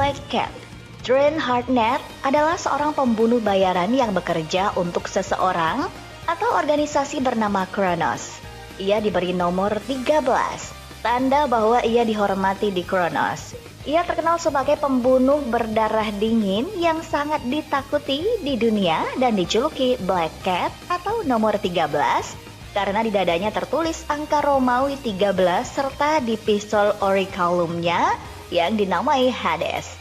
Black Cat. Drain Hartnett adalah seorang pembunuh bayaran yang bekerja untuk seseorang atau organisasi bernama Kronos. Ia diberi nomor 13, tanda bahwa ia dihormati di Kronos. Ia terkenal sebagai pembunuh berdarah dingin yang sangat ditakuti di dunia dan dijuluki Black Cat atau nomor 13 karena di dadanya tertulis angka Romawi 13 serta di pistol Orichalcumnya yang dinamai Hades.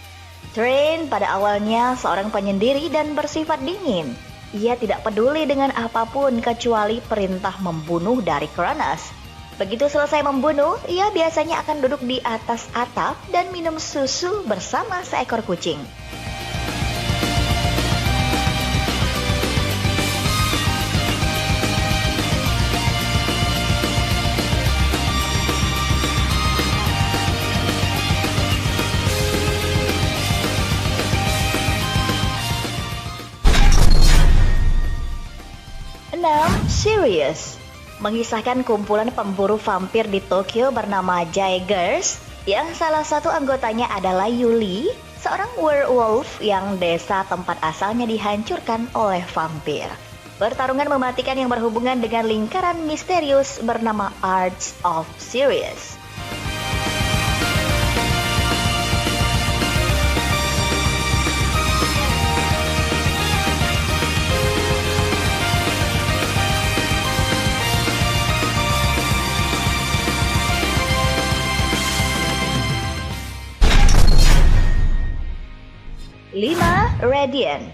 Drain pada awalnya seorang penyendiri dan bersifat dingin. Ia tidak peduli dengan apapun kecuali perintah membunuh dari Kronos. Begitu selesai membunuh, ia biasanya akan duduk di atas atap dan minum susu bersama seekor kucing. Sirius mengisahkan kumpulan pemburu vampir di Tokyo bernama Jaegers yang salah satu anggotanya adalah Yuli, seorang werewolf yang desa tempat asalnya dihancurkan oleh vampir. Pertarungan mematikan yang berhubungan dengan lingkaran misterius bernama Arts of Sirius. Radiant.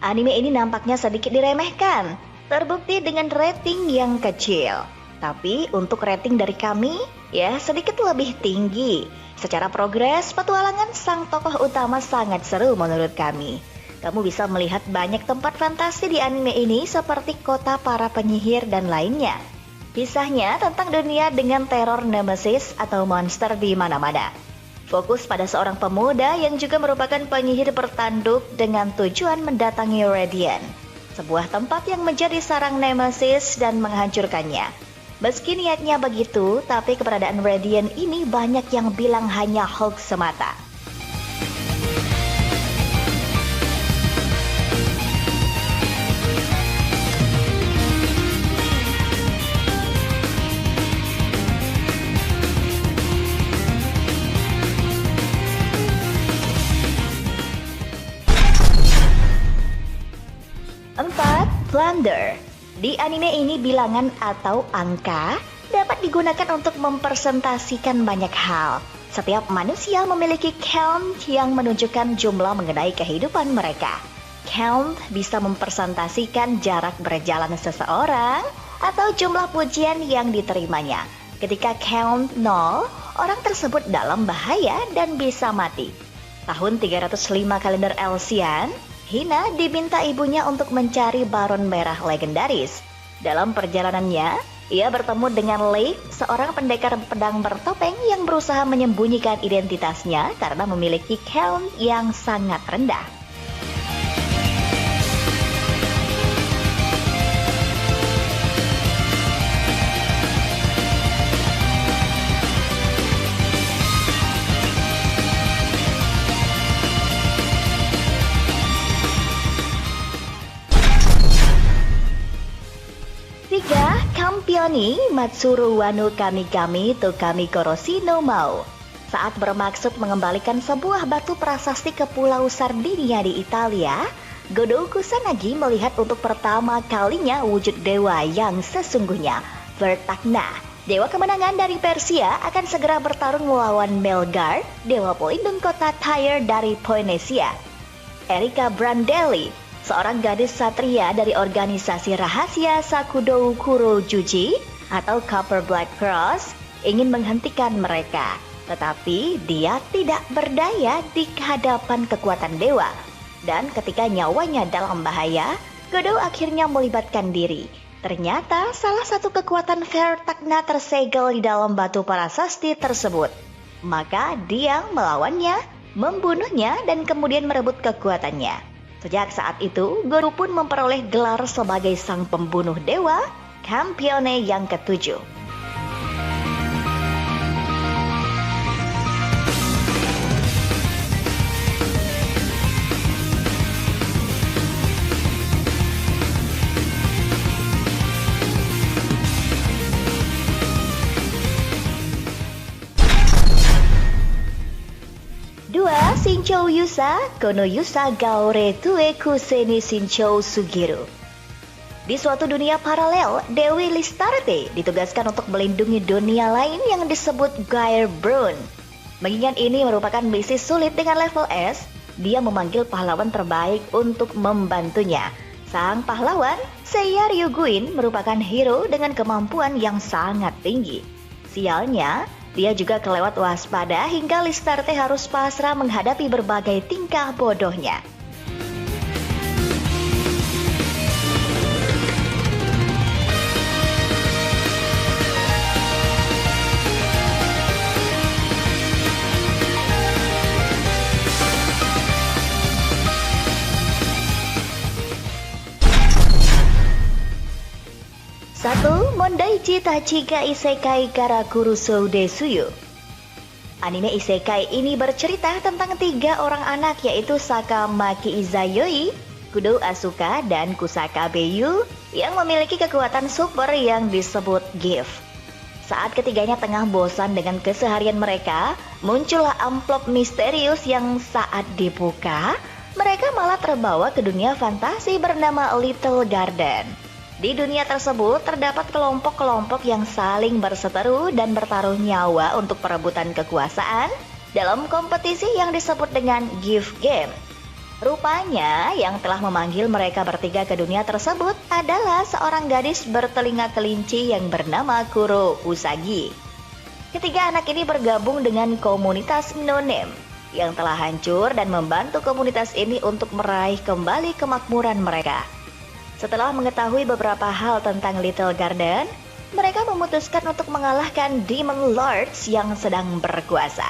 Anime ini nampaknya sedikit diremehkan, terbukti dengan rating yang kecil. Tapi untuk rating dari kami, ya sedikit lebih tinggi. Secara progres, petualangan sang tokoh utama sangat seru menurut kami. Kamu bisa melihat banyak tempat fantasi di anime ini seperti kota para penyihir dan lainnya. Kisahnya tentang dunia dengan teror nemesis atau monster di mana-mana. Fokus pada seorang pemuda yang juga merupakan penyihir bertanduk dengan tujuan mendatangi Radiant, sebuah tempat yang menjadi sarang Nemesis dan menghancurkannya. Meski niatnya begitu, tapi keberadaan Radiant ini banyak yang bilang hanya hoax semata. 4. Plunder. Di anime ini bilangan atau angka dapat digunakan untuk mempresentasikan banyak hal. Setiap manusia memiliki count yang menunjukkan jumlah mengenai kehidupan mereka. Count bisa mempresentasikan jarak berjalan seseorang atau jumlah pujian yang diterimanya. Ketika count 0, orang tersebut dalam bahaya dan bisa mati. Tahun 305 kalender Elsian, Hina diminta ibunya untuk mencari Baron Merah legendaris. Dalam perjalanannya, ia bertemu dengan Lake, seorang pendekar pedang bertopeng yang berusaha menyembunyikan identitasnya karena memiliki count yang sangat rendah. Kampioni Matsuru Wano Kamikami to Kamikoroshi no Mao. Saat bermaksud mengembalikan sebuah batu prasasti ke Pulau Sardinia di Italia, Godou Kusanagi melihat untuk pertama kalinya wujud dewa yang sesungguhnya, Vertagna. Dewa kemenangan dari Persia akan segera bertarung melawan Melgar, dewa pelindung kota Tyre dari Poenesia. Erika Brandelli, seorang gadis satria dari organisasi rahasia Sakudou Kurojuji atau Copper Black Cross, ingin menghentikan mereka. Tetapi dia tidak berdaya di hadapan kekuatan dewa. Dan ketika nyawanya dalam bahaya, Godou akhirnya melibatkan diri. Ternyata salah satu kekuatan Vertagna tersegel di dalam batu prasasti tersebut. Maka dia melawannya, membunuhnya, dan kemudian merebut kekuatannya. Sejak saat itu, Godou pun memperoleh gelar sebagai sang pembunuh dewa, Kampione yang ke-7. Shinchou Yusa, Kono Yusa Gaore Tue Kuseni Shinchou Sugiru. Di suatu dunia paralel, Dewi Listarte ditugaskan untuk melindungi dunia lain yang disebut Gair Brun. Mengingat ini merupakan misi sulit dengan level S, dia memanggil pahlawan terbaik untuk membantunya. Sang pahlawan, Seiya Ryuguin, merupakan hero dengan kemampuan yang sangat tinggi. Sialnya, dia juga kelewat waspada hingga Listarte harus pasrah menghadapi berbagai tingkah bodohnya. Satu, Mondaichi Tachiga Isekai Karakurusou Desuyu. Anime isekai ini bercerita tentang 3 orang anak, yaitu Sakamaki Izayoi, Kudo Asuka, dan Kusaka Beyu yang memiliki kekuatan super yang disebut gift. Saat ketiganya tengah bosan dengan keseharian mereka, muncullah amplop misterius yang saat dibuka, mereka malah terbawa ke dunia fantasi bernama Little Garden. Di dunia tersebut terdapat kelompok-kelompok yang saling berseteru dan bertaruh nyawa untuk perebutan kekuasaan dalam kompetisi yang disebut dengan Gift Game. Rupanya yang telah memanggil mereka bertiga ke dunia tersebut adalah seorang gadis bertelinga kelinci yang bernama Kuro Usagi. Ketiga anak ini bergabung dengan komunitas No Name yang telah hancur dan membantu komunitas ini untuk meraih kembali kemakmuran mereka. Setelah mengetahui beberapa hal tentang Little Garden, mereka memutuskan untuk mengalahkan Demon Lords yang sedang berkuasa.